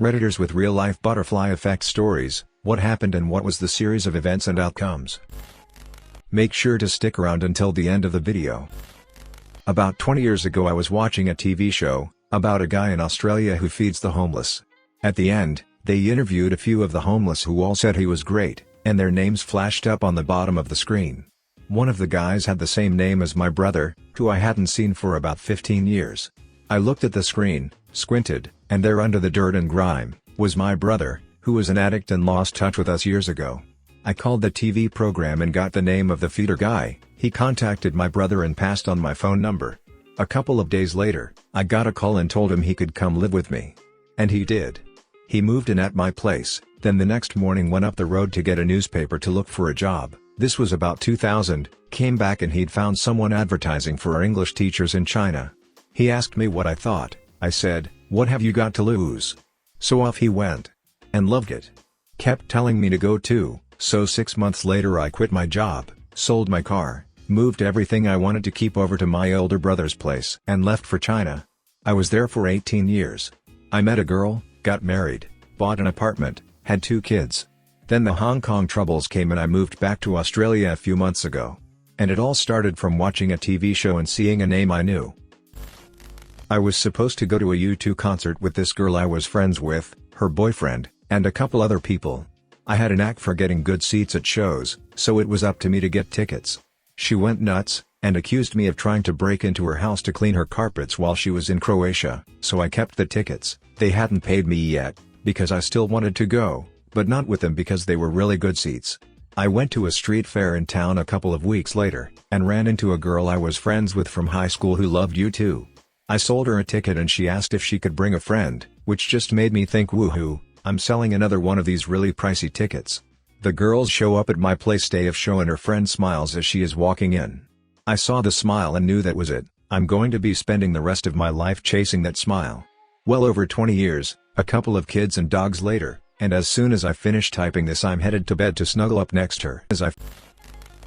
Redditors with real-life butterfly effect stories, what happened and what was the series of events and outcomes. Make sure to stick around until the end of the video. About 20 years ago I was watching a TV show, about a guy in Australia who feeds the homeless. At the end, they interviewed a few of the homeless who all said he was great, and their names flashed up on the bottom of the screen. One of the guys had the same name as my brother, who I hadn't seen for about 15 years. I looked at the screen, squinted, and there under the dirt and grime, was my brother, who was an addict and lost touch with us years ago. I called the TV program and got the name of the feeder guy. He contacted my brother and passed on my phone number. A couple of days later, I got a call and told him he could come live with me. And he did. He moved in at my place, then the next morning went up the road to get a newspaper to look for a job. This was about 2000, came back and he'd found someone advertising for our English teachers in China. He asked me what I thought. I said, "What have you got to lose?" So off he went. And loved it. Kept telling me to go too, so 6 months later I quit my job, sold my car, moved everything I wanted to keep over to my older brother's place and left for China. I was there for 18 years. I met a girl, got married, bought an apartment, had 2 kids. Then the Hong Kong troubles came and I moved back to Australia a few months ago. And it all started from watching a TV show and seeing a name I knew. I was supposed to go to a U2 concert with this girl I was friends with, her boyfriend, and a couple other people. I had a knack for getting good seats at shows, so it was up to me to get tickets. She went nuts, and accused me of trying to break into her house to clean her carpets while she was in Croatia, so I kept the tickets. They hadn't paid me yet, because I still wanted to go, but not with them because they were really good seats. I went to a street fair in town a couple of weeks later, and ran into a girl I was friends with from high school who loved U2. I sold her a ticket and she asked if she could bring a friend, which just made me think, woohoo, I'm selling another one of these really pricey tickets. The girls show up at my place day of show and her friend smiles as she is walking in. I saw the smile and knew that was it. I'm going to be spending the rest of my life chasing that smile. Well over 20 years, a couple of kids and dogs later, and as soon as I finish typing this I'm headed to bed to snuggle up next to her.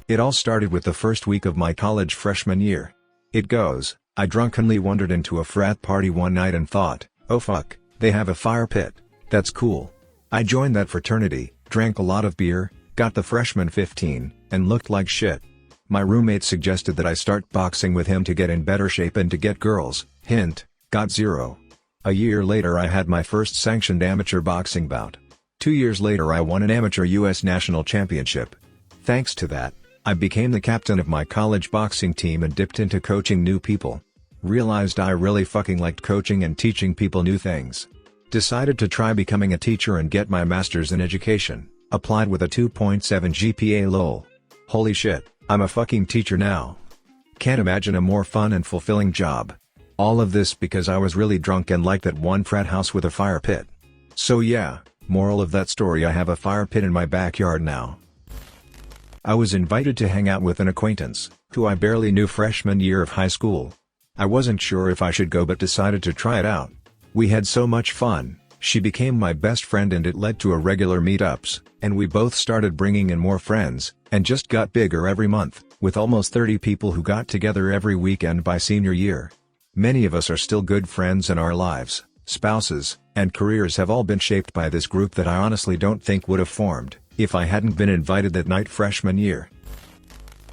It all started with the first week of my college freshman year. It goes, I drunkenly wandered into a frat party one night and thought, oh fuck, they have a fire pit, that's cool. I joined that fraternity, drank a lot of beer, got the freshman 15, and looked like shit. My roommate suggested that I start boxing with him to get in better shape and to get girls, hint, got 0. A year later I had my first sanctioned amateur boxing bout. 2 years later I won an amateur US national championship. Thanks to that, I became the captain of my college boxing team and dipped into coaching new people. Realized I really fucking liked coaching and teaching people new things. Decided to try becoming a teacher and get my master's in education, applied with a 2.7 GPA lol. Holy shit, I'm a fucking teacher now. Can't imagine a more fun and fulfilling job. All of this because I was really drunk and liked that one frat house with a fire pit. So yeah, moral of that story, I have a fire pit in my backyard now. I was invited to hang out with an acquaintance, who I barely knew freshman year of high school. I wasn't sure if I should go but decided to try it out. We had so much fun, she became my best friend and it led to a regular meetups, and we both started bringing in more friends, and just got bigger every month, with almost 30 people who got together every weekend by senior year. Many of us are still good friends and our lives, spouses, and careers have all been shaped by this group that I honestly don't think would have formed if I hadn't been invited that night freshman year.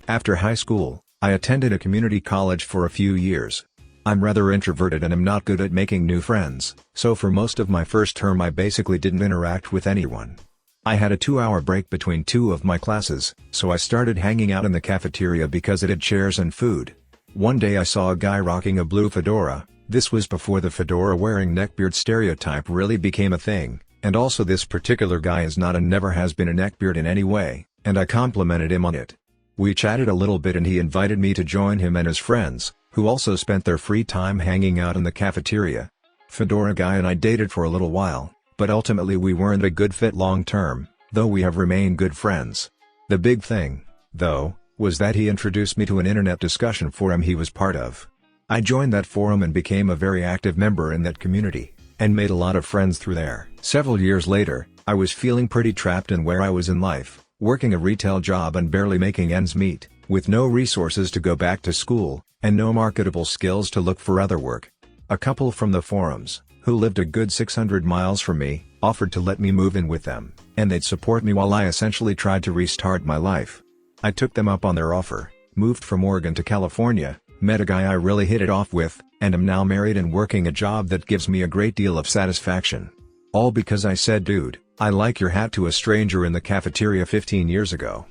After high school, I attended a community college for a few years. I'm rather introverted and am not good at making new friends, so for most of my first term I basically didn't interact with anyone. I had a 2-hour break between 2 of my classes, so I started hanging out in the cafeteria because it had chairs and food. One day I saw a guy rocking a blue fedora. This was before the fedora wearing neckbeard stereotype really became a thing. And also this particular guy is not and never has been a neckbeard in any way, and I complimented him on it. We chatted a little bit and he invited me to join him and his friends, who also spent their free time hanging out in the cafeteria. Fedora guy and I dated for a little while, but ultimately we weren't a good fit long term, though we have remained good friends. The big thing, though, was that he introduced me to an internet discussion forum he was part of. I joined that forum and became a very active member in that community, and made a lot of friends through there. Several years later, I was feeling pretty trapped in where I was in life, working a retail job and barely making ends meet, with no resources to go back to school, and no marketable skills to look for other work. A couple from the forums, who lived a good 600 miles from me, offered to let me move in with them, and they'd support me while I essentially tried to restart my life. I took them up on their offer, moved from Oregon to California, met a guy I really hit it off with, and am now married and working a job that gives me a great deal of satisfaction. All because I said, "Dude, I like your hat," to a stranger in the cafeteria 15 years ago.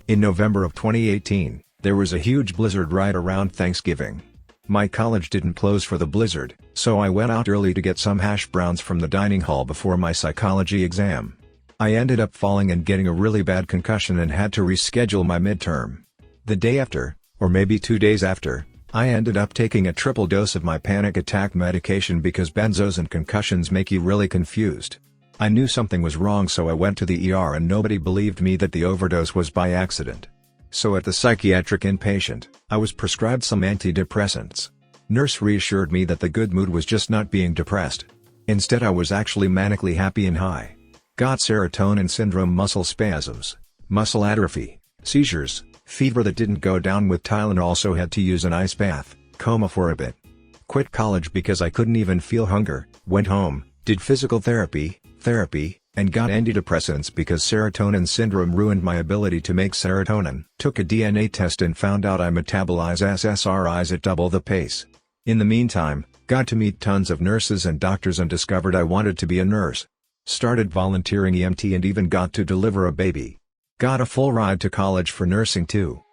In November of 2018, there was a huge blizzard right around Thanksgiving. My college didn't close for the blizzard, so I went out early to get some hash browns from the dining hall before my psychology exam. I ended up falling and getting a really bad concussion and had to reschedule my midterm. The day after, or maybe 2 days after, I ended up taking a triple dose of my panic attack medication because benzos and concussions make you really confused. I knew something was wrong, so I went to the ER and nobody believed me that the overdose was by accident. So at the psychiatric inpatient, I was prescribed some antidepressants. Nurse reassured me that the good mood was just not being depressed. Instead, I was actually manically happy and high. Got serotonin syndrome, muscle spasms, muscle atrophy, seizures, fever that didn't go down with Tylenol, also had to use an ice bath, coma for a bit. Quit college because I couldn't even feel hunger, went home, did physical therapy, and got antidepressants because serotonin syndrome ruined my ability to make serotonin. Took a DNA test and found out I metabolize SSRIs at double the pace. In the meantime, got to meet tons of nurses and doctors and discovered I wanted to be a nurse. Started volunteering EMT and even got to deliver a baby. Got a full ride to college for nursing too.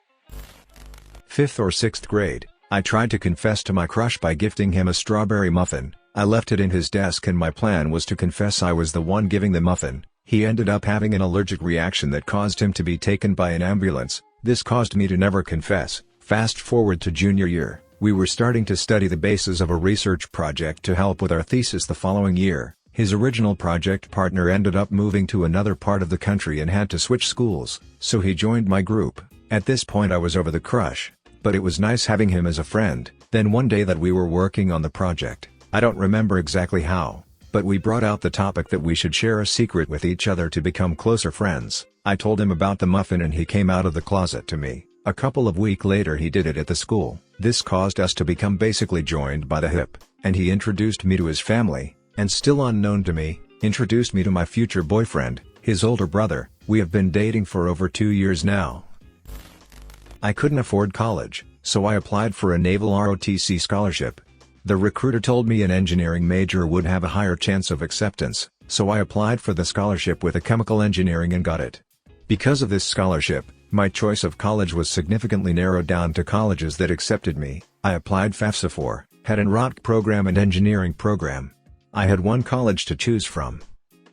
5th or 6th grade, I tried to confess to my crush by gifting him a strawberry muffin. I left it in his desk and my plan was to confess I was the one giving the muffin. He ended up having an allergic reaction that caused him to be taken by an ambulance. This caused me to never confess. Fast forward to junior year, we were starting to study the basis of a research project to help with our thesis the following year. His original project partner ended up moving to another part of the country and had to switch schools, so he joined my group. At this point I was over the crush, but it was nice having him as a friend. Then one day that we were working on the project, I don't remember exactly how, but we brought out the topic that we should share a secret with each other to become closer friends. I told him about the muffin and he came out of the closet to me. A couple of weeks later he did it at the school. This caused us to become basically joined by the hip, and he introduced me to his family, and still unknown to me, introduced me to my future boyfriend, his older brother. We have been dating for over 2 years now. I couldn't afford college, so I applied for a naval ROTC scholarship. The recruiter told me an engineering major would have a higher chance of acceptance, so I applied for the scholarship with a chemical engineering and got it. Because of this scholarship, my choice of college was significantly narrowed down to colleges that accepted me. I applied FAFSA for, had an ROTC program and engineering program. I had one college to choose from.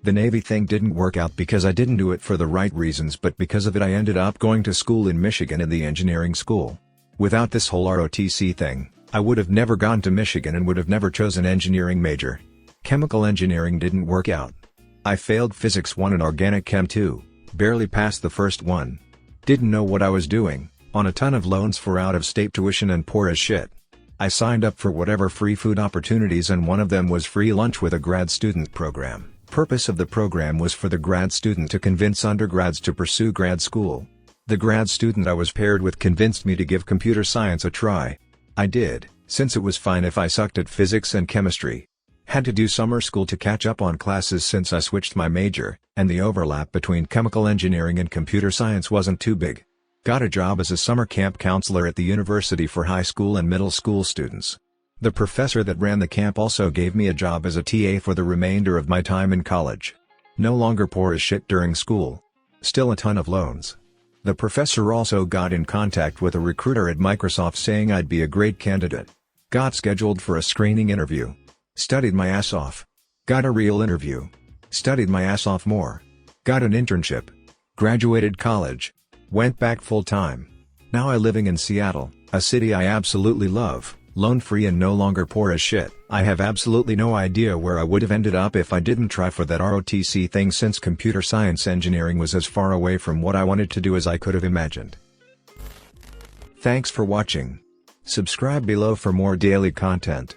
The Navy thing didn't work out because I didn't do it for the right reasons, but because of it I ended up going to school in Michigan in the engineering school. Without this whole ROTC thing, I would have never gone to Michigan and would have never chosen engineering major. Chemical engineering didn't work out. I failed Physics 1 and Organic Chem 2, barely passed the first one. Didn't know what I was doing, on a ton of loans for out-of-state tuition and poor as shit. I signed up for whatever free food opportunities and one of them was free lunch with a grad student program. Purpose of the program was for the grad student to convince undergrads to pursue grad school. The grad student I was paired with convinced me to give computer science a try. I did, since it was fine if I sucked at physics and chemistry. Had to do summer school to catch up on classes since I switched my major, and the overlap between chemical engineering and computer science wasn't too big. Got a job as a summer camp counselor at the university for high school and middle school students. The professor that ran the camp also gave me a job as a TA for the remainder of my time in college. No longer poor as shit during school. Still a ton of loans. The professor also got in contact with a recruiter at Microsoft saying I'd be a great candidate. Got scheduled for a screening interview. Studied my ass off. Got a real interview. Studied my ass off more. Got an internship. Graduated college. Went back full time. Now I living in Seattle, a city I absolutely love, loan-free and no longer poor as shit. I have absolutely no idea where I would have ended up if I didn't try for that ROTC thing, since computer science engineering was as far away from what I wanted to do as I could have imagined. Thanks for watching. Subscribe below for more daily content.